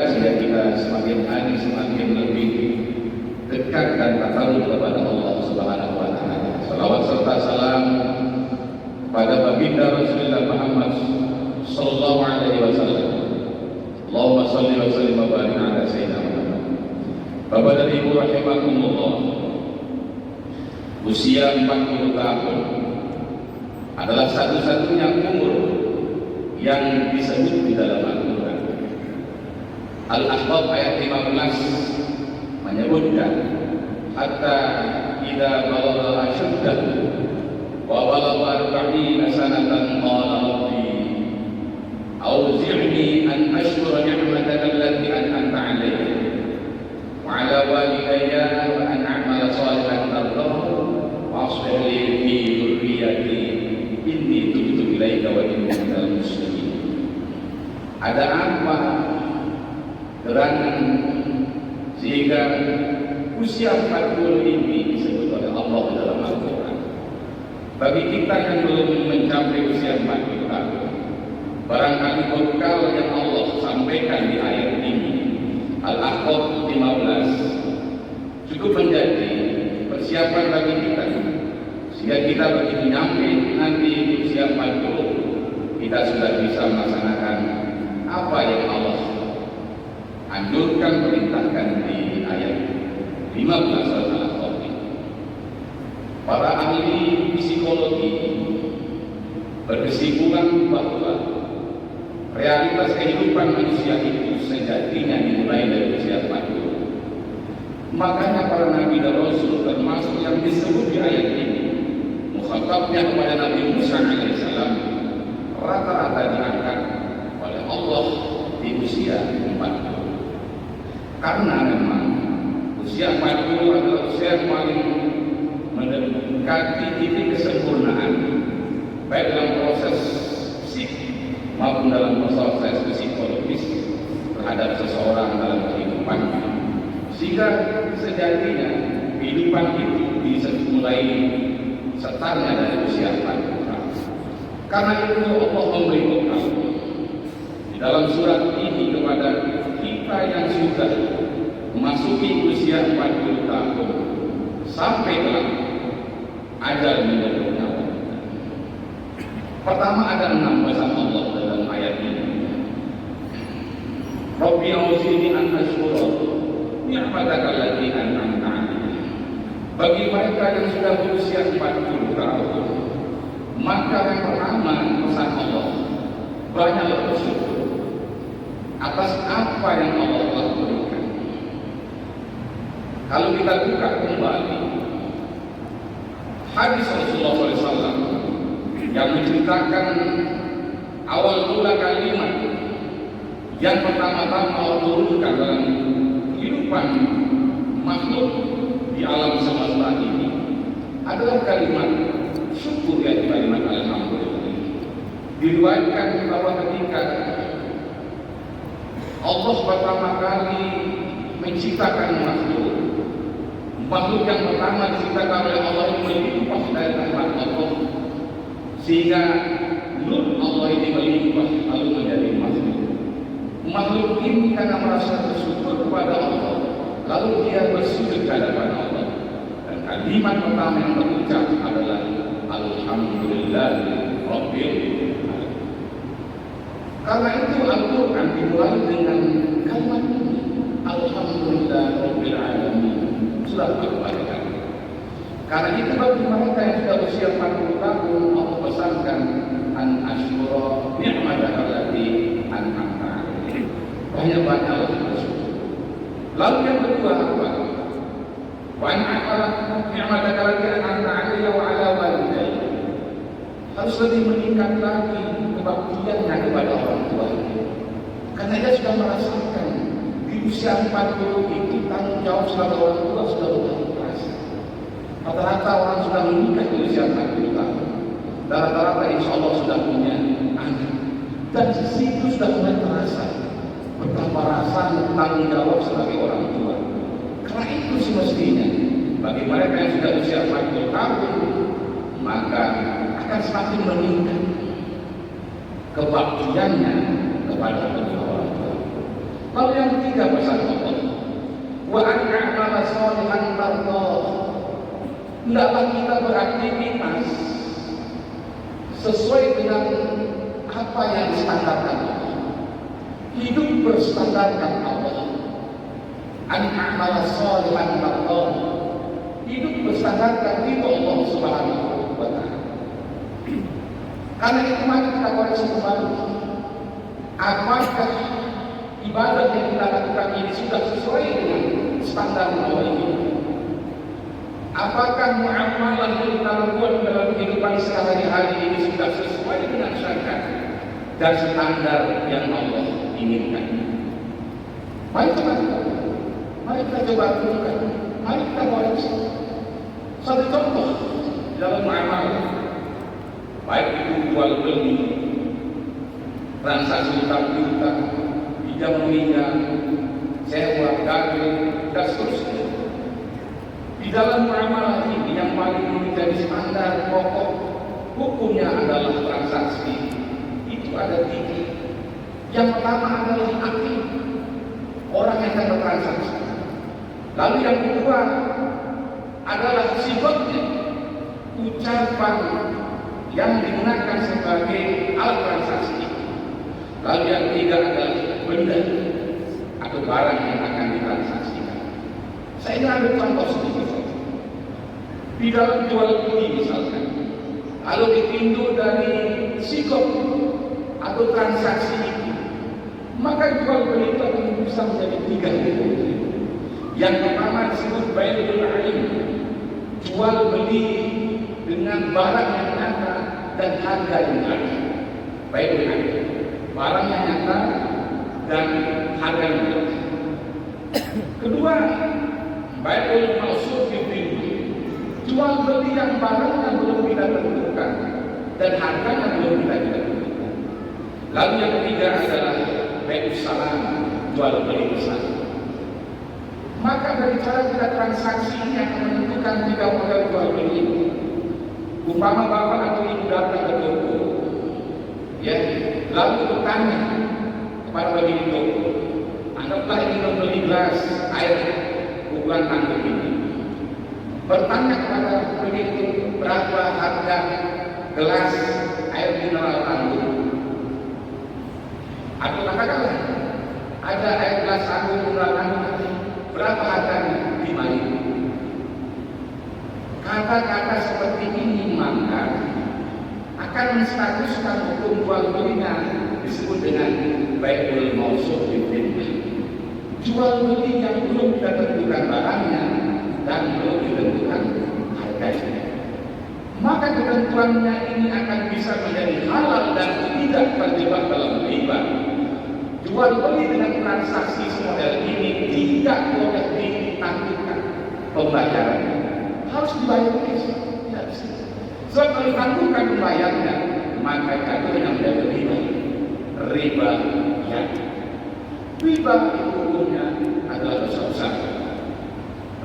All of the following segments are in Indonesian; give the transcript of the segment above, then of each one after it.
sehingga kita semakin hari semakin lebih dekat dan takarub kepada Allah Subhanahu wa taala. Salawat serta salam pada baginda Rasulullah Muhammad sallallahu alaihi wasallam. Allahumma shalli wa sallim wa barik ala sayyidina Muhammad. Bapak dan Ibu rahimakumullah, usia 40 tahun adalah satu-satunya umur yang disebut di dalam Al-Quran. Al-Ahqaf ayat 15 menyebutkan hatta idza balagha ashuddahu wa balagha 40 sanatan qala rabbi awzi'ni an ashkura ni'mataka allati an'amta 'alayya wa 'ala walidayya wa an a'mala shalihan tardahu wa aslih li fi dhurriyyati inni tubtu ilaika wa inni minal muslimin. Ada apa gerangan sehingga usia 40 ini disebut oleh Allah dalam Al-Quran? Bagi kita yang belum mencapai usia 40 tahun, barangkali bekal yang Allah sampaikan di ayat ini Al-Ahqaf 15 cukup menjadi persiapan bagi kita, sehingga kita begitu nyampe nanti usia 40 kita sudah bisa melaksanakan apa yang Allah anjurkan, perintahkan di ayat 15 Al-Ahqaf. Para ahli psikologi berkesimpulan bahwa realitas kehidupan manusia itu sejatinya dimulai dari usia 40. Makanya para nabi dan rasul termasuk yang disebut di ayat ini mukhatabnya kepada Nabi Musa alaihissalam rata-rata diangkat oleh Allah di usia 40. Karena memang usia 40 adalah usia yang paling mendekati titik kesempurnaan, baik dalam proses fisik maupun dalam proses psikologis terhadap seseorang dalam kehidupannya. Sehingga sejatinya kehidupan itu bisa mulai startnya dari usia 40 tahun. Karena itu Allah memberi bekal di dalam surat ini kepada kita yang sudah memasuki usia 40 tahun sampai telah ajal menjemput nyawa. Pertama ada 6 pesan Allah dalam ayat ini. Rabbi auzi'ni an ashkura ni'mataka allati an'amta 'alayya. Bagi mereka yang sudah berusia 40 tahun, maka yang pertama pesan Allah, banyaklah bersyukur atas apa yang Allah telah berikan. Kalau kita buka kembali hadis Rasulullah SAW yang menceritakan awal mula kalimat yang pertama-tama Allah turunkan dalam kehidupan makhluk di alam semesta ini adalah kalimat syukur, yaitu kalimat alhamdulillah. Diriwayatkan bahwa ketika Allah pertama kali menciptakan makhluk yang pertama diciptakan oleh Allah ini melimpah dari rahmat Allah, sehingga nur Allah ini melimpah lalu menjadi makhluk ini karena merasa bersyukur kepada Allah, lalu dia bersujud kepada Allah, dan kalimat pertama yang terucap adalah alhamdulillah rabbil alamin. Karena itu Al-Quran dimulai dengan kalimat ini, alhamdulillah rabbil alamin, sudah Al-Fatihah. Karena itu bagi mereka yang sudah usia 40 tahun Allah pesankan an ashkura ni'mataka allati an'amta 'alayya. Banyak-banyaklah bersyukur. Lalu yang kedua apa? Wa an a'mala ni'mataka allati an'amta 'alayya wa 'ala walidayya. Harus lebih meningkat lagi kebaktiannya kepada orang tuanya. Karena dia sudah merasakan di usia 40 itu tanggung jawab sebagai orang tua sudah mulai terasa. Rata-rata orang sudah menikah di usia 40 tahun. Dan rata-rata insya Allah sudah punya anak. Dan di situ sudah mulai terasa betapa rasa tanggung jawab sebagai orang tua. Karena itu semestinya bagi mereka yang sudah usia 40 tahun, maka akan semakin meningkat kebaktiannya kepada kedua orang tua. Lalu yang ketiga pesan Allah, wa an a'mala sholihan tardah. Hendaklah kita beraktivitas sesuai dengan apa yang distandarkan Allah. Hidup berstandarkan Allah. An a'mala sholihan tardah. Hidup berstandarkan itu Allah Subhanahu wa Ta'ala. Karena itu mari kita koreksi kembali. Apakah ibadah yang kita lakukan ini sudah sesuai dengan standar Allah ini? Apakah muamalah yang kita lakukan dalam kehidupan sehari-hari ini sudah sesuai dengan syariat dan standar yang Allah inginkan? Mari kita coba lakukan. Mari kita koreksi. Satu contoh dalam muamalah, baik itu jual beli, transaksi utang piutang, pinjam meminjam, sewa, dagang, dan seterusnya. Di dalam muamalah ini yang paling menjadi standar pokok hukumnya adalah transaksi. Itu ada tiga. Yang pertama adalah akil, orang yang akan bertransaksi. Lalu yang kedua adalah sifatnya, ucapan yang digunakan sebagai alat transaksi. Lalu yang ketiga adalah benda atau barang yang akan ditransaksikan. Saya ingin ambil contoh sedikit. Di dalam jual beli misalkan, kalau ditinjau dari sikap atau transaksi itu, maka jual beli itu akan bisa menjadi tiga. Yang pertama disebut bai'ul 'ain, jual beli dengan barang yang nyata dan harga yang nyata. Bai'ul 'ain, barang yang nyata dan harga yang nyata. Kedua, bai'ul mawsuf bil, jual beli yang barangnya belum kita tentukan dan harganya belum kita tentukan. Lalu yang ketiga adalah bai'us salam, jual beli besar. Maka dari cara kita transaksi ini akan menentukan jika modal jual beli. Umpama bapak atau ibu datang ke toko, ya, lalu bertanya kepada pemilik toko, anggaplah ingin membeli gelas air ukuran tanggung ini. Bertanya kepada pemilik toko, berapa harga gelas air mineral tanggung? Atau katakanlah ada air gelas tanggung mineral tanggung, berapa harganya? 5.000. Kata-kata seperti ini maka akan menstatuskan hukum jual belinya disebut dengan bai'ul mawsuf bil, jual beli yang belum kita tentukan barangnya dan belum ditentukan harganya. Maka ketentuannya ini akan bisa menjadi halal dan tidak terjebak dalam riba. Jual beli dengan transaksi semodel ini tidak boleh ditangguhkan pembayarannya, harus dibayar cash. Tidak bisa. Sebab kalau ditangguhkan pembayarnya, maka jatuhnya menjadi riba yang riba itu hukumnya adalah dosa besar.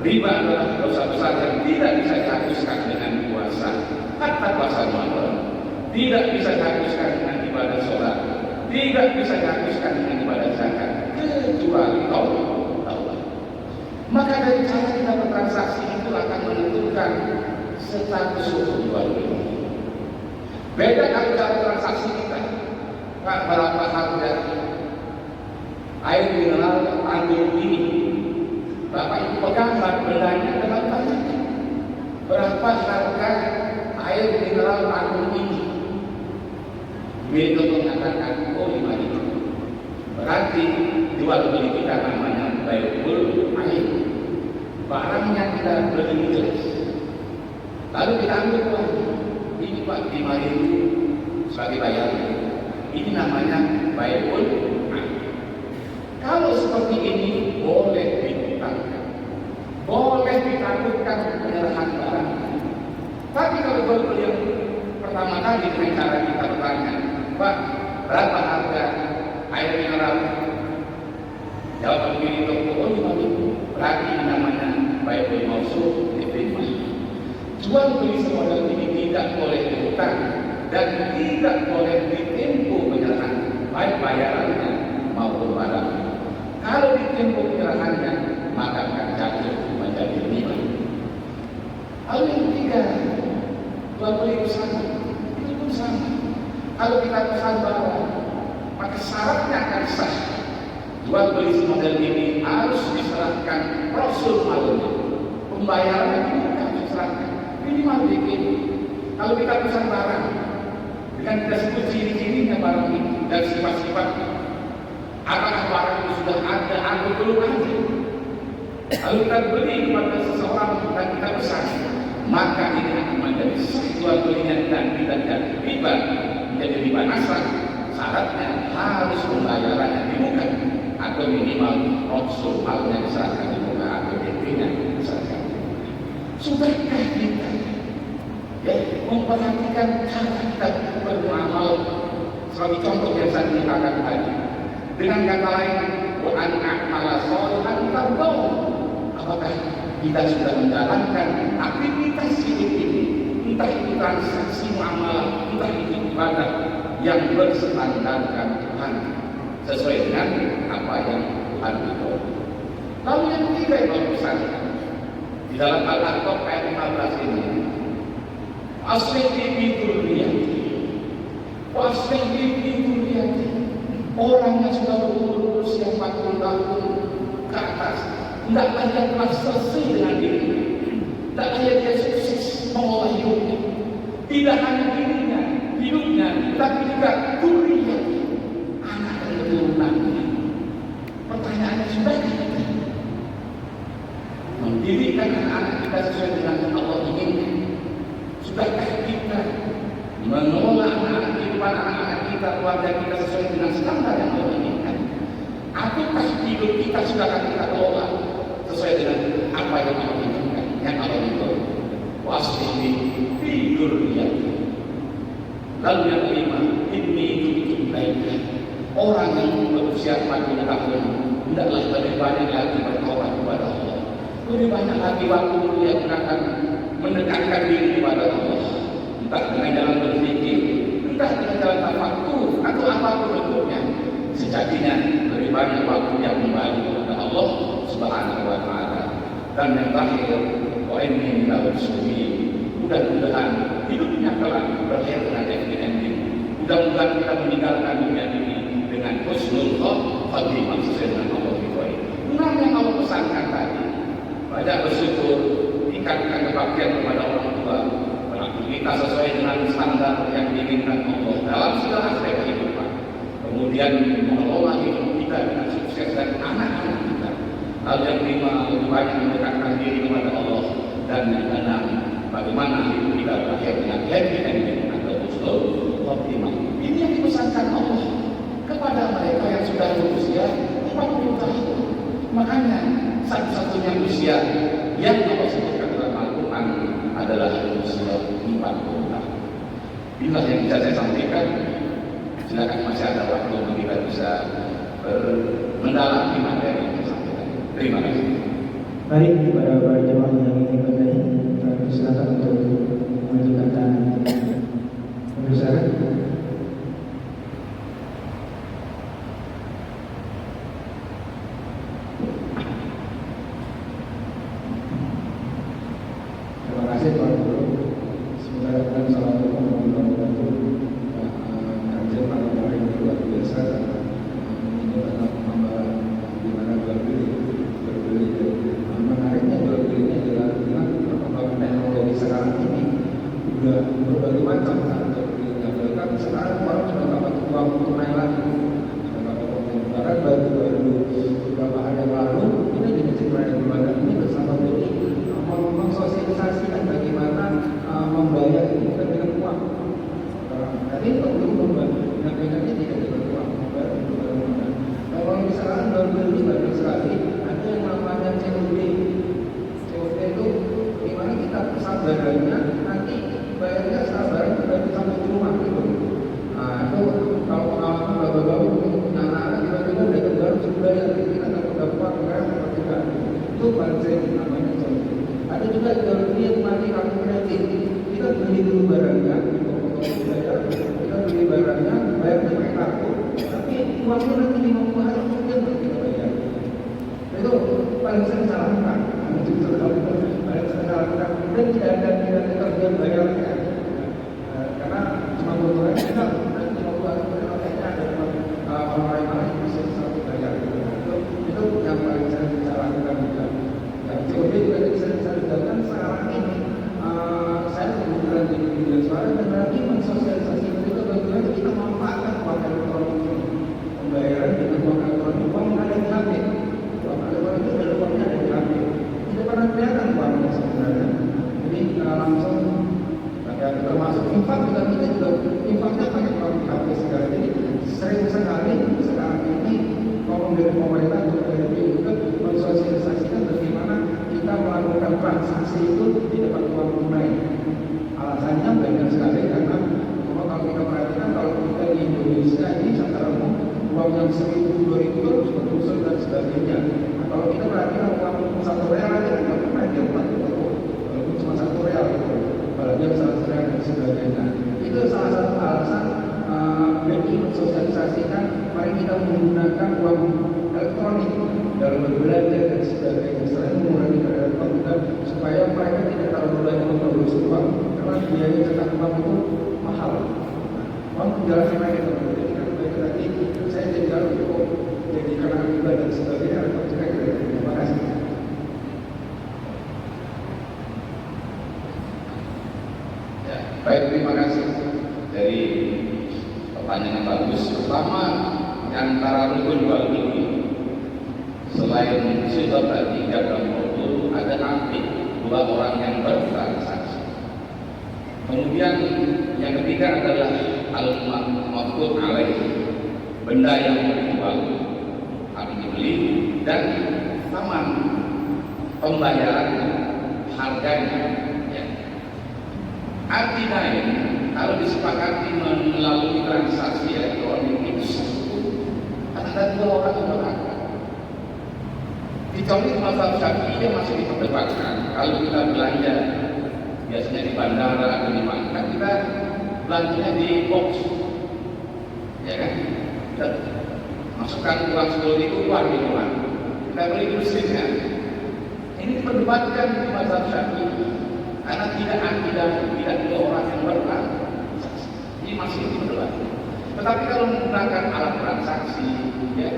Riba adalah dosa besar yang tidak bisa dihapuskan dengan puasa, hatta puasa Ramadan. Tidak bisa dihapuskan dengan ibadah sholat, tidak bisa dihapuskan dengan ibadah zakat, kecuali Allah. Maka dari cara kita bertransaksi itu akan menentukan status hukum jual beli. Beda kalau cara transaksi kita, Pak, berapa harga air mineral tanggung ini? Bapak Ibu pegang bendanya dalam tangan. Berapa harga air mineral tanggung ini? Begitu mengatakan, oh 5.000. Berarti jual beli kita namanya bai'ul 'ain. Barangnya kita beli jelas. Lalu kita ambil uang. Ini Pak 5.000 sebagai bayaran. Ini namanya bai'ul 'ain. Kalau seperti ini boleh ditangkap, boleh ditakutkan penyerahan barang. Tapi kalau jual beli yang pertama kali dengan cara kita bertanya, Pak, berapa harga air mineral? Jawab begini toko, oh 5.000. Berarti ini namanya bai'ul mawsuf bil. Jual beli semodel ini tidak boleh dihutang dan tidak boleh ditempuh penyerahan baik bayarannya maupun barang. Kalau ditempuh sama, itu pun sama. Kalau kita pesan barang, maka syaratnya akan sah. Jual beli model ini harus diserahkan Rasul malnya. Pembayarannya juga diserahkan minimal begini. Kalau kita pesan barang dengan kita sebut ciri-cirinya barang ini dan sifat-sifatnya, apakah barang itu sudah ada atau belum ada? Kalau kita beli kepada seseorang dan kita pesan, maka ini akan menjadi sah jual belinya dan tidak jadi riba, menjadi riba nasrah. Syaratnya harus pembayarannya di muka atau minimal Rasul malnya diserahkan di muka atau DP-nya diserahkan. Sudahkah kita memperhatikan cara kita beramal sebagai contoh yang saya ceritakan tadi? Dengan kata lain, wa an a'mala sholihan tardau. Apakah kita sudah menjalankan aktivitas hidup ini, entah itu transaksi muamalah, entah itu ibadah yang bersetandarkan Tuhan sesuai dengan apa yang Tuhan ridhoi. Lalu yang ketiga yang barusan di dalam Al-Ahqaf ayat 15 ini, aslih bi dzurriyyati, aslih bi dzurriyyati. Orang yang sudah berumur usia 40 tahun ke atas, tidaklah dia telah selesai dengan dirinya, tidaklah dia sukses mengolah hidupnya. Tidak hanya dirinya, hidupnya, tapi juga dzurriyyah, anak dan keturunannya. Pertanyaannya, sudahkah kita mendidikkan anak-anak kita sesuai dengan yang Allah inginkan? Sudahkah kita mengelola anak-anak kehidupan anak-anak kita, keluarga kita sesuai dengan standar yang Allah inginkan? Ataukah hidup kita sudahkah kita kelola sesuai dengan apa yang Allah inginkan, yang Allah ridhoi? Waslih bi dzurriyyati. Lalu yang kelima, ini itu baiknya orang yang berusia 40 tahun hendaklah lebih banyak lagi bertobat kepada Allah, lebih banyak lagi waktu dia akan mendekatkan diri kepada Allah, entah dengan jalan berzikir, entah dengan jalan tafakkur atau apapun bentuknya. Sejatinya lebih banyak waktu yang kembali kepada Allah Subhanahu wa Ta'ala. Dan yang terakhir, wa inni minal muslimin. Mudah-mudahan hidupnya kelak berakhir dengan happy ending. Mudah-mudahan kita meninggalkan dunia ini dengan husnul khatimah sesuai dengan Allah ridhoi. Enam yang Allah pesankan tadi, banyak bersyukur, tingkatkan kebaktian kepada orang tua, beraktivitas sesuai dengan standar yang diinginkan Allah dalam segala aspek kehidupan. Kemudian mengelola hidup kita dengan sukses dan anak-anak kita. Lalu yang kelima, lebih banyak mendekatkan diri kepada Allah. Dan yang keenam, bagaimana hidup kita berakhir dengan happy ending atau husnul khatimah. Ini yang dipesankan Allah kepada mereka yang sudah berusia 40 tahun. Makanya satu-satunya usia yang Allah sebutkan dalam Al-Quran adalah usia 40 tahun. Inilah yang bisa saya sampaikan. Silakan, masih ada waktu untuk kita bisa mendalami materi yang saya sampaikan. Terima kasih. Mari para jemaah yang ingin bertanya, silakan untuk menunjukkan tangan. Pemirsa, terima kasih Pak Guru. Semoga kita salam membantu kajian pada hari ini luar biasa. Ini adalah menambah di mana berbeli. Menariknya jual belinya adalah dengan perkembangan teknologi sekarang ini sudah berbagai macam cara jual belinya. Bahkan sekarang orang sudah dapat uang tunai lagi, sudah dapat uang lebaran baru beberapa hari yang lalu kita di Masjid Raya Ibadah ini bersama Beli mensosialisasikan bagaimana membayar itu bukan dengan uang. Tadi perlu menyampaikannya tidak dengan uang, membayar itu dengan uang. Kalau misalkan jual beli banyak sekali, ada yang namanya COD. COD itu gimana kita pesan barangnya, nanti bayarnya saat barang sudah sampai di rumah gitu. Nah itu kalau pengalaman bapak-bapak mungkin punya anak-anak tiba-tiba datang baru sudah bayar, kita nggak dapat bayar seperti itu. Itu banjir namanya COD. Ada juga jual beli yang mati kartu kredit. Kita beli dulu barangnya, bayar, kita beli barangnya, bayarnya pakai kartu, tapi uangnya nanti 50 hari kemudian baru kita bayar. Itu paling sering salah lakukan. Paling sering salah lakukan. Dan tidak ada kerjaan bayarnya. infak juga kita juga infaknya pakai uang HP segala. Jadi sering sekali sekarang ini ngomong dari pemerintah atau dari juga mensosialisasikan bagaimana kita melakukan transaksi itu di depan uang tunai. Alasannya banyak sekali karena kalau kita perhatikan kalau kita di Indonesia ini secara umum uang yang 1.000, 2.000 harus berpusat dan sebagainya. Nah, kalau kita perhatikan uang 1 real aja tidak pernah dia walaupun cuma 1 real gitu, apalagi yang 1 real dan sebagainya. Itu salah satu alasan BNI mensosialisasikan mari kita menggunakan uang elektronik dalam berbelanja dan sebagainya. Selain mengurangi keadaan juga supaya mereka tidak terlalu banyak memproduksi uang karena biaya cetak uang itu mahal. Uang penjelasan lagi teman-teman. Tadi saya jadi kalau jadi karena akibat dan sebagainya atau tidak kira-kira. Terima kasih. Ya, baik, terima kasih dari pertanyaan yang bagus. Pertama, antara rukun jual beli selain sifat tadi dalam produk ada nanti 2 orang yang bertransaksi. Kemudian yang ketiga adalah al-mafqud alaih, benda yang dijual harus dibeli dan saman pembayaran harganya. Ya. Arti lain kalau disepakati melalui transaksi elektronik itu ada 2 orang yang berangkat. Di contoh mazhab Syafi'i masih diperdebatkan kalau kita belanja biasanya di bandara atau di mana kita belanjanya di box, ya kan? Kita masukkan uang 10.000 keluar di luar, kita beli mesinnya. Ini diperdebatkan di mazhab Syafi'i karena tidak ada orang yang bertransaksi. Ini masih diperdebatkan. Tetapi kalau menggunakan alat transaksi, ya,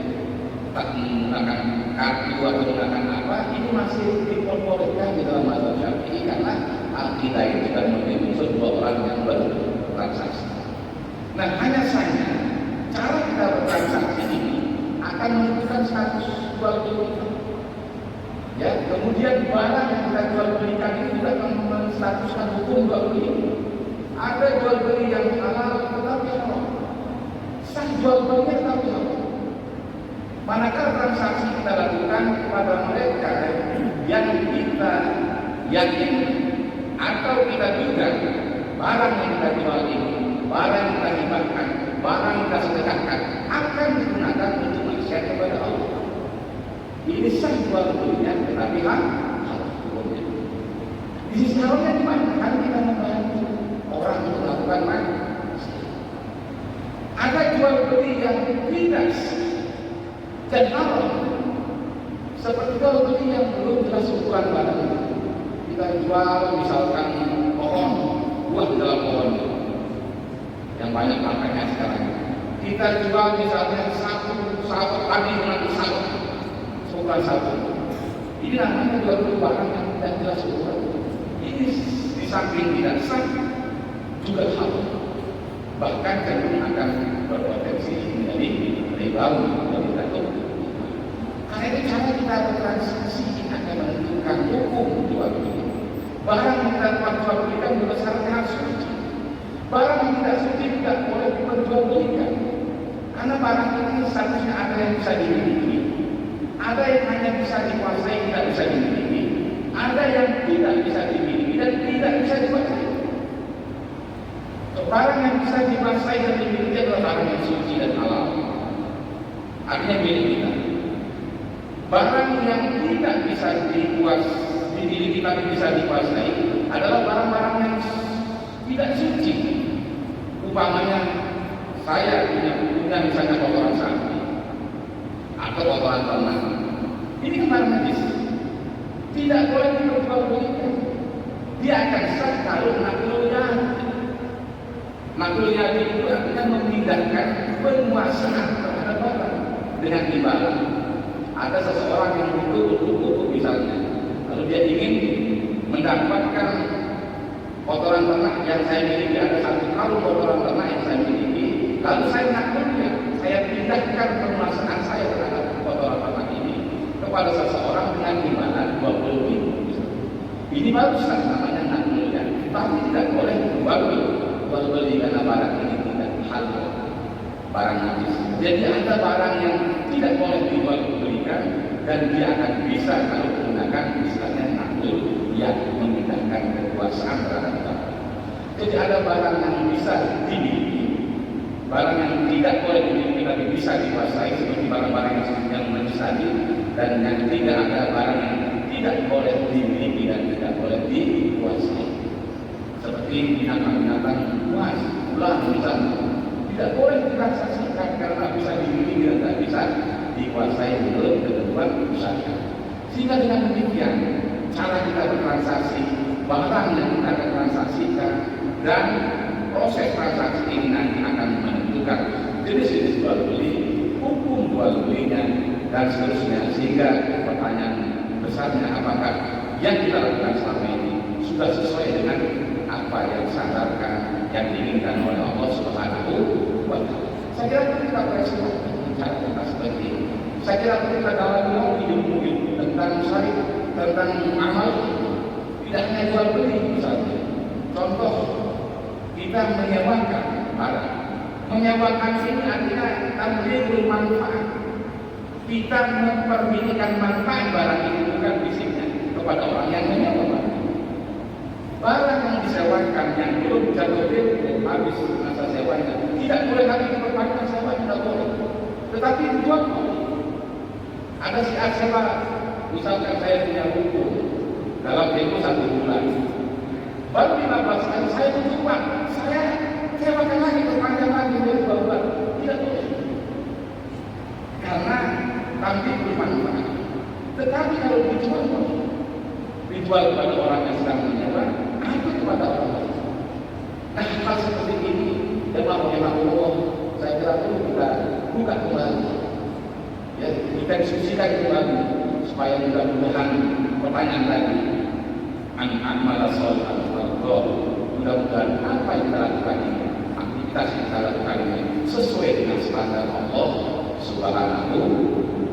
tak menggunakan kartu atau menggunakan apa, ini masih diperbolehkan di dalam mazhab Syafi'i karena kita itu sudah memiliki unsur 2 orang yang bertransaksi. Nah, hanya saja cara kita bertransaksi ini akan menentukan status jual beli. Ya, kemudian barang yang kita jual belikan ini juga akan menstatuskan hukum jual beli. Ada jual beli yang halal tetapi haram. Sah jual belinya tetapi haram. Manakala transaksi kita lakukan kepada mereka yang kita yakin atau kita duga barang yang kita jual ini, barang yang kita hibahkan, barang yang kita sedekahkan akan digunakan untuk maksiat kepada Allah. Ini sah jual belinya tetapi haram hukumnya. Di sisi haramnya di mana? Kan kita membantu orang untuk melakukan maksiat. Ada jual beli yang tidak dan haram, seperti jual beli yang belum jelas ukuran barangnya. Kita jual misalkan pohon, buah dalam pohon yang banyak makanya sekarang. Kita jual misalnya satu tadi dengan satu ukuran satu. Ini namanya jual beli barang yang tidak jelas ukuran. Ini di samping tidak sah juga haram. Bahkan cenderung akan berpotensi menjadi riba dari takut. Karena itu cara kita bertransaksi akan menentukan hukum jual beli. Barang yang kita jual belikan berdasarkan harus suci. Barang yang tidak suci tidak boleh diperjualbelikan. Karena barang ini statusnya ada yang bisa dimiliki, ada yang hanya bisa dikuasai tidak bisa dimiliki, ada yang tidak bisa dimiliki dan tidak bisa dikuasai. Barang yang bisa dikuasai dan dimiliki adalah barang yang suci dan halal. Artinya milik kita. Barang yang tidak bisa dimiliki tapi bisa dikuasai adalah barang-barang yang tidak suci. Umpamanya saya punya misalnya kotoran sapi atau kotoran ternak. Ini kan barang najis. Tidak boleh diperjualbelikan. Dia akan sah kalau naklul yadi itu artinya memindahkan penguasaan terhadap barang dengan imbalan. Ada seseorang yang butuh buku misalnya, lalu dia ingin mendapatkan kotoran ternak yang saya miliki, ada 1 karung kotoran ternak yang saya miliki, lalu saya naklulnya, saya pindahkan penguasaan saya terhadap kotoran ternak ini kepada seseorang dengan imbalan 20.000. Ini baru namanya naklulnya, tapi tidak boleh dijual jual beli karena barang ini tidak halal, barang najis. Jadi ada barang yang tidak boleh dijual belikan dan dia akan bisa kalau menggunakan misalnya nakul yang memindahkan kekuasaan terhadap barang. Jadi ada barang yang bisa dimiliki, barang yang tidak boleh dimiliki tapi bisa dikuasai seperti barang-barang yang najis tadi, dan yang tidak ada barang yang tidak boleh dimiliki dan tidak boleh dikuasai. Seperti binatang-binatang buas, ular misalnya, tidak boleh ditransaksikan karena bisa dimiliki dan tidak bisa dikuasai menurut ketentuan usaha. Sehingga dengan demikian cara kita bertransaksi, barang yang kita akan transaksikan dan proses transaksi ini nanti akan menentukan jenis-jenis jual beli, hukum jual belinya dan seterusnya. Sehingga pertanyaan besarnya, apakah yang kita lakukan selama ini sudah sesuai dengan apa yang disandarkan, yang diinginkan oleh Allah Subhanahu wa Ta'ala. Saya kira kita berespon bicara tentang seperti ini. Saya kira kita dalam ilmu tentang syariat, tentang amal, tidak hanya jual beli misalnya. Contoh, kita menyewakan barang. Menyewakan ini artinya tamliul manfaat. Kita mempermilikan manfaat barang itu, bukan fisiknya, kepada orang yang menyewa barang. Barang yang disewakan yang belum jatuh tempo habis masa sewanya tidak boleh lagi diperpanjang sewa, tidak boleh. Tetapi dijual boleh. Ada si A sewa, misalkan saya punya buku dalam tempo 1 bulan, baru 15 hari saya menjual, saya sewakan lagi, perpanjang lagi dari 2 bulan, tidak boleh. Karena nanti bermanfaat. Tetapi kalau dijual boleh. Dijual kepada orang yang sedang menyewa atau kepada orang lain. Nah, hal seperti ini Allah, saya kira perlu kita buka kembali, ya, kita diskusikan kembali supaya mudah-mudahan pertanyaan tadi an-amala sholihan al-qadar, mudah-mudahan apa yang kita lakukan ini, aktivitas yang kita lakukan ini sesuai dengan standar Allah Subhanahu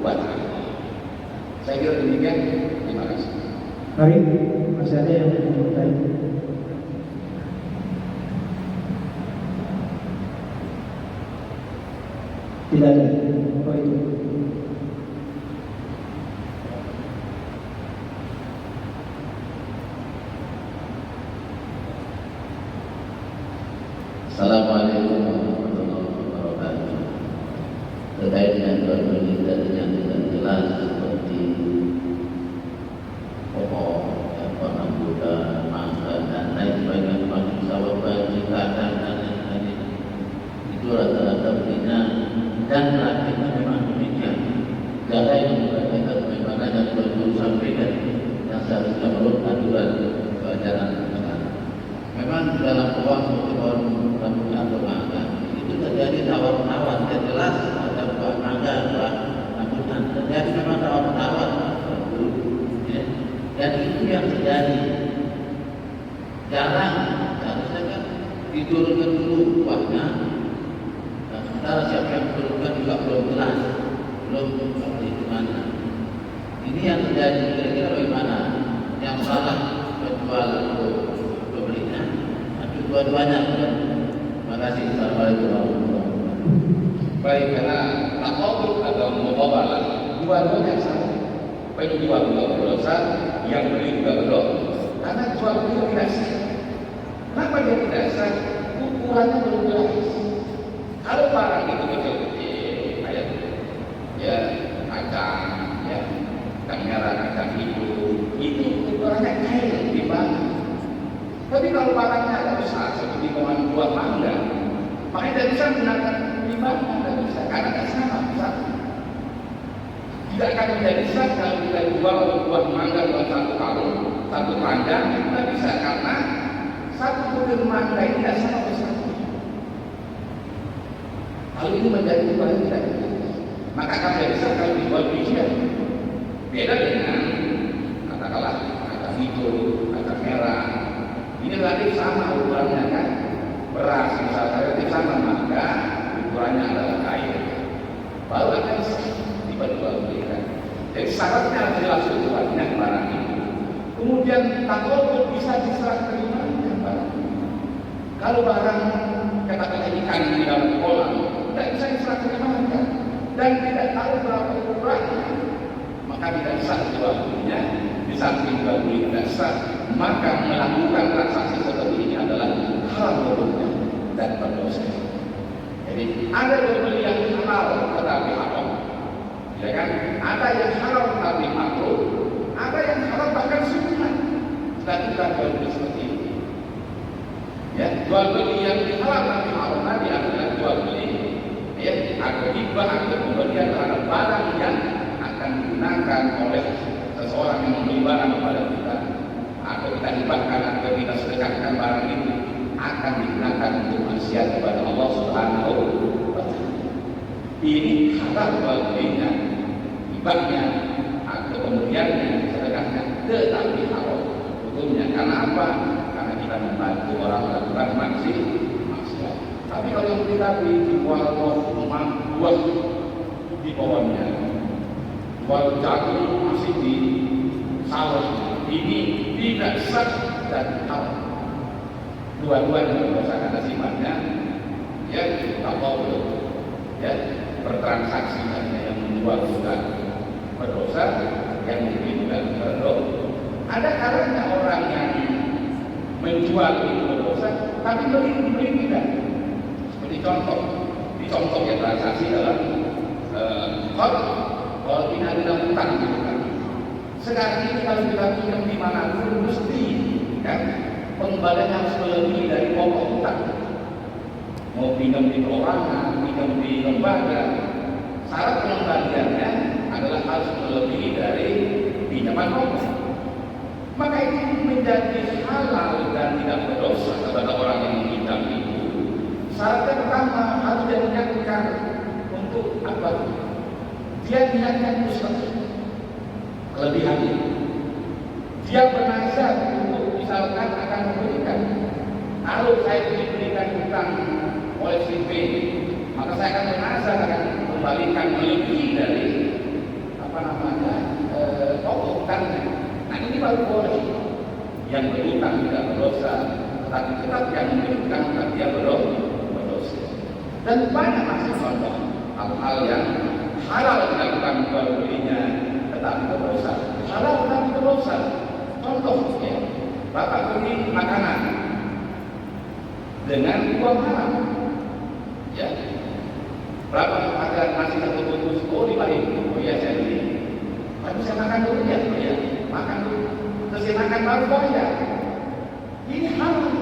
wa Ta'ala. Saya kira demikian. Terima kasih. Mari, masih ada yang mau bertanya? Tidak ada. Apa itu? Assalamualaikum warahmatullahi wabarakatuh. Terkait dengan jual beli tadi yang tidak jelas seperti pokok, warna muda, mangga dan lain sebagainya, termasuk sawah baji, kacang dan lain-lain, itu rata-rata belinya dan praktiknya memang demikian. Jaga yang memperhatikan bagaimana dan perlu sampaikan yang seharusnya menurut aturan keajaran negara. Memang di dalam uang seperti pohon rambutan atau mangga itu terjadi tawar-menawar, tidak jelas ada buah mangga, buah rambutan, terjadi memang tawar-menawar. Dan itu yang terjadi. Jarang, seharusnya kan diturunkan dulu buahnya. Dan sementara siapa yang turunkan juga belum jelas, belum seperti itu mana. Ini yang terjadi. Kira-kira bagaimana? Yang salah penjual atau pembelinya? Atau dua-duanya? Terima kasih. Assalamualaikum warahmatullahi wabarakatuh. Baik, karena takabur atau muqabalah dua-duanya sama. Penjual juga berdosa, yang beli juga berdosa. Karena jual beli tidak sah. Kenapa dia tidak sah? Ukurannya belum jelas. Kalau barang itu kecil-kecil, kayak ya kacang, ya kacang merah, kacang hijau, itu ukurannya kecil di bawah. Tapi kalau barangnya agak besar, seperti buah mangga, makanya tidak bisa menggunakan timbangan, tidak bisa, karena tidak sama besar. Tidak akan menjadi sah kalau kita jual buah mangga dalam 1 karung, 1 keranjang, tidak bisa, karena 1 butir mangga ini tidak sama besarnya. Hal ini menjadi paling tidak bisa. Maka akan tidak bisa kalau dijual bijian. Beda dengan katakanlah kacang hijau, kacang merah. Ini relatif sama ukurannya kan. Beras misalnya relatif sama, maka ukurannya adalah kain. Baru akan dijual belikan. Jadi syaratnya harus jelas ukurannya barang itu. Kemudian takut bisa diserah terima dengan barang itu. Kalau barang katakanlah ikan di dalam kolam tidak bisa diserahkan ke makan dan tidak tahu berapa ukurannya, maka tidak sah jual belinya. Di samping jual beli tidak sah, maka melakukan transaksi seperti ini adalah haram hukumnya dan berdosa. Jadi ada jual beli yang halal tetapi haram, ya kan? Ada yang halal tetapi makruh, ada yang halal bahkan sunnah. Lakukan jual beli seperti ini. Ya, jual beli yang halal tapi haram tadi adalah jual beli ya atau hibah atau pemberian terhadap barang yang akan digunakan oleh seseorang yang membeli barang kepada kita, atau kita hibahkan atau kita sedekahkan barang itu akan digunakan untuk maksiat kepada Allah Subhanahu wa Ta'ala. Ini halal jual belinya, hibahnya atau pemberiannya, sedekahnya, tetapi haram hukumnya. Karena apa? Karena kita membantu orang melakukan maksiat. Tapi kalau yang kita dijual buah di pohonnya, jual jagung masih di sawah, ini tidak sah dan haram. Dua-duanya berdosa karena sifatnya ya taqabul, ya bertransaksi, hanya yang menjual sudah berdosa, yang membeli juga berdosa. Ada kalanya orang yang menjual itu berdosa, tapi beli tidak. Seperti contoh yang transaksi dalam kalau tidak ada utang gitu kan. Sekarang ini kalau kita pinjam di manapun mesti kan pengembalian harus melebihi dari pokok utang. Mau pinjam di perorangan, pinjam di lembaga, syarat pengembaliannya adalah harus melebihi dari pinjaman pokok. Maka ini menjadi halal dan tidak berdosa kepada orang yang meminjam itu. Syaratnya pertama harus dia niatkan untuk apa? Dia niatkan untuk kelebihannya. Dia bernazar untuk misalkan akan memberikan. Kalau saya diberikan hutang oleh si B, maka saya akan bernazar akan kembalikan melebihi dari pokok hutangnya. Nah ini baru boleh. Yang berhutang tidak berdosa, tetapi tetap yang memberikan hutang dia berdosa. Dan banyak masih contoh hal-hal yang halal dilakukan jual belinya tetapi berdosa, halal tetapi berdosa. Contohnya, Bapak beli makanan dengan uang haram, ya. Berapa ada nasi satu bungkus? Oh 5.000. Oh ya saya beli. Tapi saya makan dulu ya, oh ya makan dulu. Terus saya makan baru bayar. Ini halal.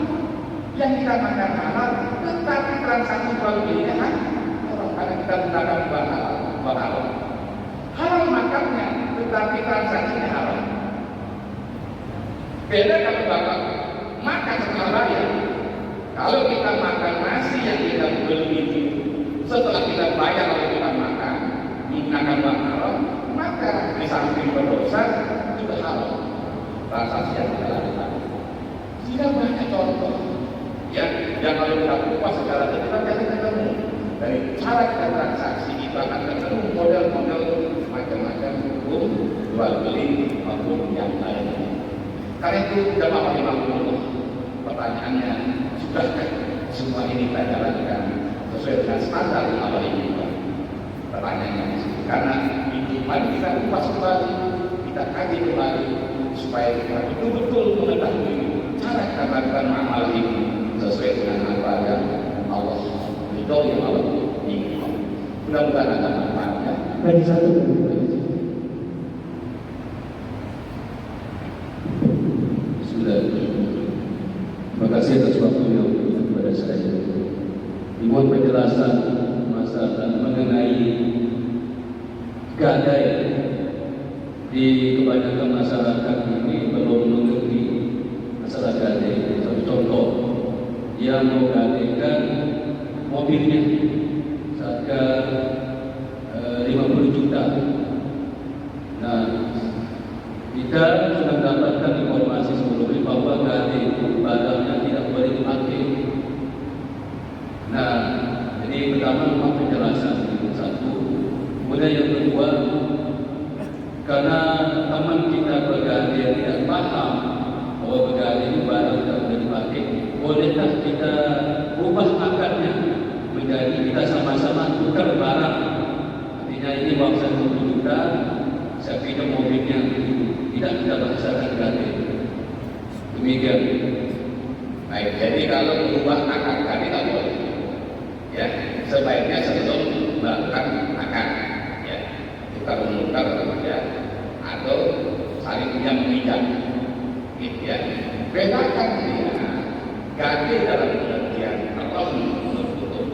Yang kita makan halal, tetapi transaksi jual belinya haram karena kita gunakan uang halal. Halal makannya, tetapi transaksinya haram. Beda kalau Bapak makan setelah bayar. Kalau kita makan nasi yang kita beli itu setelah kita bayar oleh kita makan menggunakan uang haram, maka di samping berdosa juga haram transaksi yang kita lakukan. Jika banyak contoh yang kalau kita kupas secara detail kita ketemu dari cara kita transaksi itu akan ketemu model-model macam-macam hukum jual beli maupun yang lainnya. Karena itu sudah apa yang pertanyaannya, sudahkah semua ini kita jalankan sesuai dengan standar Allah ini? Pertanyaannya karena itu mari kita kupas kembali, kita kaji kembali supaya kita betul-betul mengetahui cara kita melakukan amal ini sesuai dengan apa yang Allah ridho, yang Allah inginkan. Mudah-mudahan ada manfaatnya. Bagi satu. Sudah. Terima kasih atas waktu yang diberikan kepada saya. Dibuat penjelasan masalah mengenai gadai di kebanyakan masyarakat ini belum mengerti masalah gadai. Satu contoh, yang menggadaikan mobilnya harga 50 juta. Nah, kita sudah mendapatkan informasi sebelumnya bahwa gadai itu barangnya tidak boleh dipakai. Nah, jadi pertama memang penjelasan itu satu. Kemudian yang kedua, karena teman kita bergadai tidak paham bahwa bergadai itu barang tidak boleh dipakai, bolehkah kita ubah akarnya menjadi kita sama-sama tukar barang? Artinya ini uang 1 juta, saya pinjam mobilnya, tidak kita bahasakan gadai. Demikian. Baik, jadi kalau berubah akar tadi tak boleh. Ya, sebaiknya sebelum melakukan akar, ya, tukar menukar ya, atau saling pinjam meminjam, gitu ya. Bedakan dia gadai dalam pengertian Allah menutup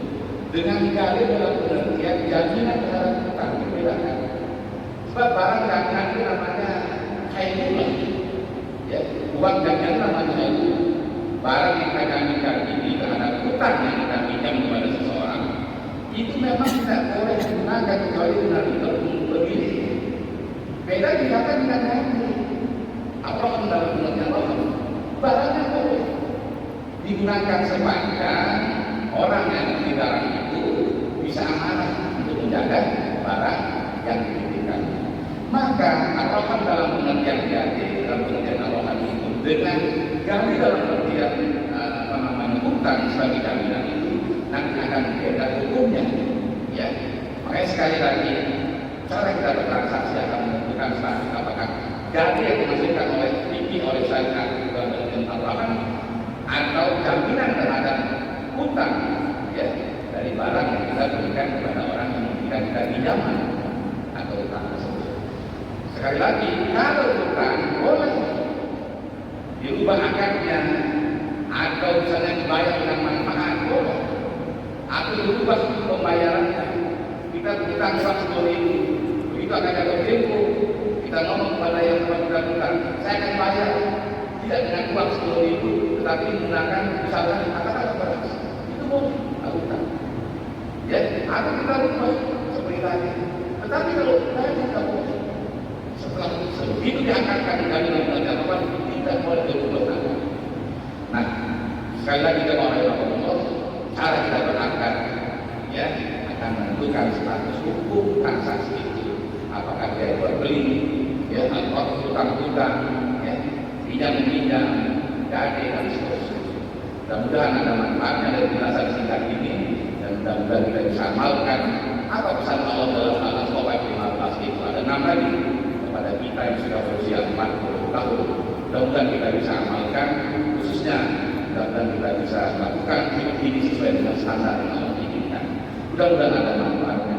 dengan gadai dalam pengertian jaminan terhadap hutang, bedakan. Sebab barang jaminan itu namanya haidullah, ya, uang jaminan namanya haidullah. Barang yang kita jaminkan ini terhadap hutang yang kita pinjam kepada seseorang itu memang tidak boleh digunakan kecuali dengan begini. Beda dikatakan dengan haji. Apa dalam pengertian Allah? Barangnya boleh digunakan sepanjang orang yang di barang itu bisa amanah untuk menjaga barang yang dititipkan. Maka apa dalam pengertian jadi dalam pengertian Allah itu dengan kami dalam pengertian hutang sebagai jaminan itu nanti akan beda hukumnya, ya. Makanya sekali lagi cara kita bertransaksi akan menentukan status apakah gadai yang dihasilkan oleh syariat dan Al-Quran atau jaminan terhadap hutang, ya, dari barang yang kita berikan kepada orang yang memberikan kita pinjaman atau hutang tersebut. Sekali lagi, kalau hutang boleh diubah akarnya atau misalnya dibayar dengan manfaat boleh, atau diubah pembayarannya. Kita hutang 100.000, begitu akan jatuh tempo kita ngomong kepada yang kita hutang, saya akan bayar tidak dengan uang 10.000 tetapi menggunakan misalkan katakanlah beras, itu boleh hutang, ya, atau kita ubah seperti tadi. Tetapi kalau bayar tidak boleh. Setelah begitu diangkatkan dari apa tidak boleh berubah. Nah, sekali lagi kita mau Allah, cara kita berangkat, ya, akan menentukan status hukum transaksi itu. Apakah dia jual beli, ya, atau hutang-hutang, ya, pinjam meminjam, gadai dan seterusnya. Mudah-mudahan ada manfaatnya dari penjelasan singkat ini dan mudah-mudahan kita bisa amalkan apa pesan Allah dalam Al-Qur'an 15 itu. Ada 6 lagi kepada kita yang sudah berusia 40 tahun. Mudah-mudahan kita bisa amalkan, khususnya mudah-mudahan kita bisa melakukan hidup ini sesuai dengan standar yang Allah inginkan. Mudah-mudahan ada manfaatnya.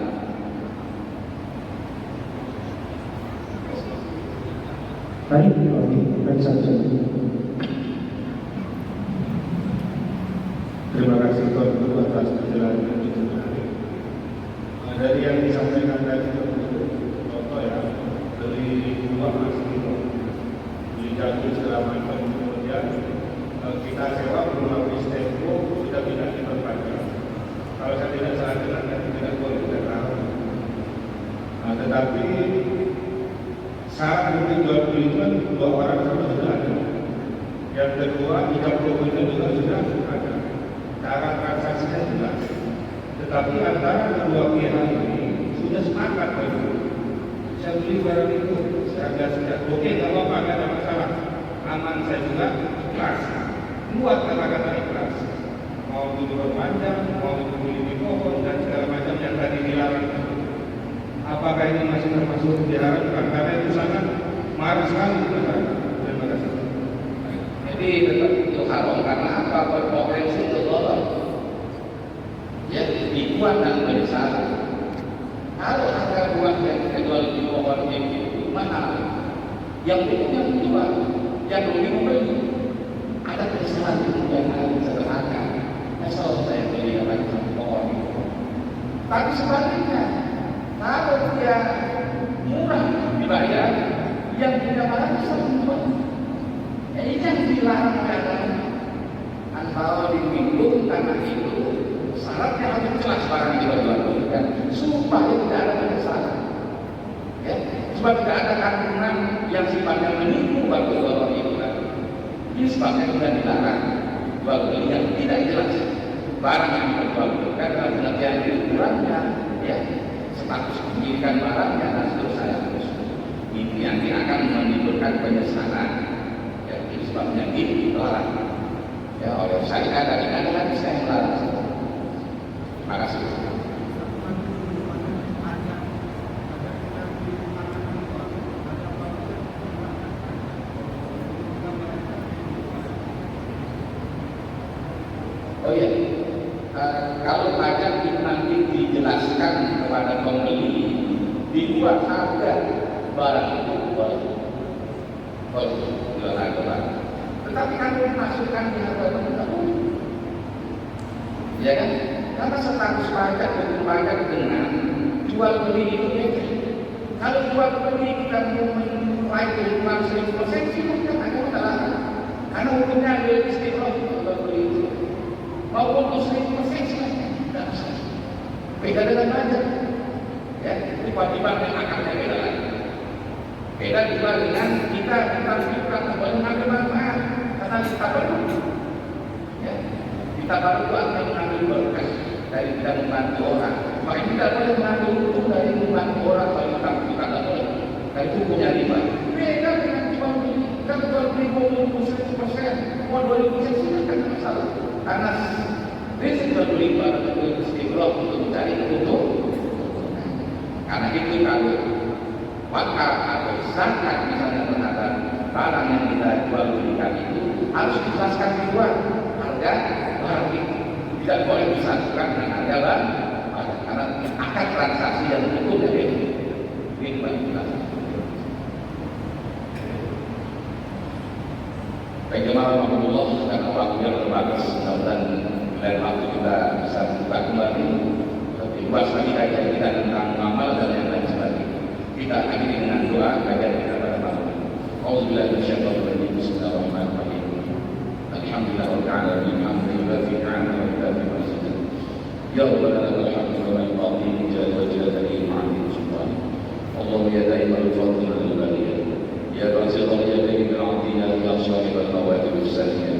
Baik, baik saja. Terima kasih Tuan Guru atas penjelasan yang cukup menarik. Dari yang disampaikan tadi contoh ya, beli buah asli, beli jagung segala macam, kemudian kita sewa belum habis tempo sudah tidak diperpanjang. Kalau saya tidak salah dengar tidak boleh, tidak tahu. Nah, tetapi saat mungkin jual beli itu kan 2 orang sama sudah ada. Yang kedua, hijab itu juga sudah ada. Cara transaksinya juga ada. Tetapi antara kedua pihak ini sudah sepakat bahwa saya beli barang itu seharga sudah oke, tidak apa-apa, tidak ada masalah. Aman saya juga ikhlas. Buat kata-kata ikhlas. Mau tujuan panjang, mau beli di pohon dan segala macam yang tadi dilarang. Apakah ini masih termasuk diharapkan? Karena itu sangat marah sekali masyarakat. Terima kasih. Jadi tetap itu haram karena apa? Berpotensi untuk dolar. Ya, dibuat dan bersalah. Kalau ada buah yang kejual di pohon itu mahal, yang punya menjual, yang rugi membeli. Ada kesalahan yang harus sederhana. Misal saya beli apa satu pohon itu. Tapi sebaliknya, kalau dia murah dibayar, yang punya barang bisa menjual. Ini yang dilarang oleh agama. Antara diminum tanah itu syaratnya harus jelas barang yang dijual-belikan supaya tidak ada kesalahan. Ya, sebab tidak ada kandungan yang sifatnya menipu bagi orang itu. Ini sebabnya sudah dilarang jual beli yang tidak jelas. Barang yang dijual-belikan dalam pengertian kurangnya, ya, status pemilikan barangnya dan seterusnya. Ini yang akan menimbulkan penyesalan. Sebabnya dilarang. ya oleh syariat dan ada hadis yang melarang. Terima kasih. Oh iya, kalau pajak itu nanti dijelaskan kepada pembeli dibuat harga barang itu boleh jual harga barang. Tetapi kalau dimasukkan di harga itu tidak boleh, ya kan? Karena status pajak dengan pajak dengan jual beli itu beda. Kalau jual beli kita mulai kehidupan 100% sih bukan ada masalah. Karena hukumnya ada istiqroh jual beli itu. Maupun 100% silahkan, tidak bisa. Beda dengan pajak, ya kewajiban yang akannya beda lagi. Beda juga dengan kita boleh mengambil manfaat karena kita perlu, ya kita baru akan mengambil berkah dari kita membantu orang. Maka kita boleh mengambil untung dari membantu orang, kalau kita tidak boleh. Dari hukumnya riba. Beda dengan jual beli. Kita jual beli mau 100%, mau 20% silahkan masalah. Karena prinsip jual beli barang itu istiqroh untuk mencari untung. Karena itu kalau wakaf atau zakat misalnya terhadap barang yang kita jual belikan itu harus dijelaskan di luar harga barang itu. Tidak boleh disatukan dengan harga barang karena akan transaksi yang hukum dari riba. Baik, jemaah rahmatullah, karena waktunya terbatas, mudah-mudahan lain waktu kita bisa buka kembali lebih luas lagi kajian kita tentang amal dan yang lain sebagainya. Kita akhiri dengan doa kajian kita pada malam ini. Auzubillahi minasyaitonir rajim. Bismillahirrahmanirrahim. Alhamdulillahirabbil alamin. Hamdulillah fi ni'mati wa billahi wasiyyah. Ya Rabbana lakal hamdu wa la yuqadi jalla wa jalla ma'al sultan. Allahumma ya da'imal fadl wal bariyah. يا باسط اليدين بالعطيات يا صاحب المواهب السامية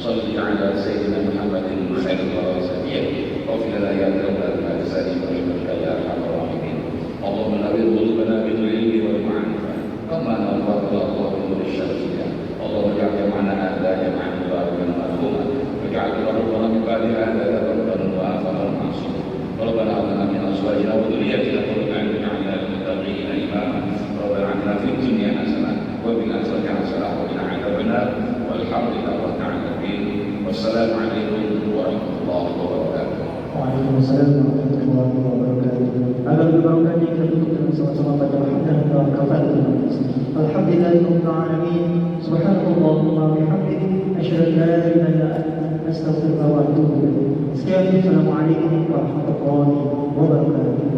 صل على سيدنا محمد خير الراسمين واغفر لنا يا ذنب الأجساد برحمتك يا أرحم الراحمين اللهم نور قلوبنا بالعلم والمعرفة كما نور الله بنور الشمسية اللهم اجعل جمعنا هذا جمعا مباركا مرحوما واجعل تفرقنا من بعد هذا تفرقا وآخرا معصوما ربنا هب لنا من أزواجنا وذريتنا قرة أعين واجعلنا للمتقين إماما ربنا آتنا في الدنيا حسنة وفي الآخرة حسنة وقنا عذاب النار والحمد لله رب العالمين والسلام عليكم ورحمة الله وبركاته. Waalaikumsalam warahmatullahi wabarakatuh. Agar berbahagia kita duduk dengan sama-sama pada hamdan wa kafaratul majlis. Alhamdulillahirabbil alamin. Subhanallahumma wa bihamdihi asyhadu an la ilaha illa anta astaghfiruka wa atubu ilaik. Sekian, assalamualaikum warahmatullahi wabarakatuh.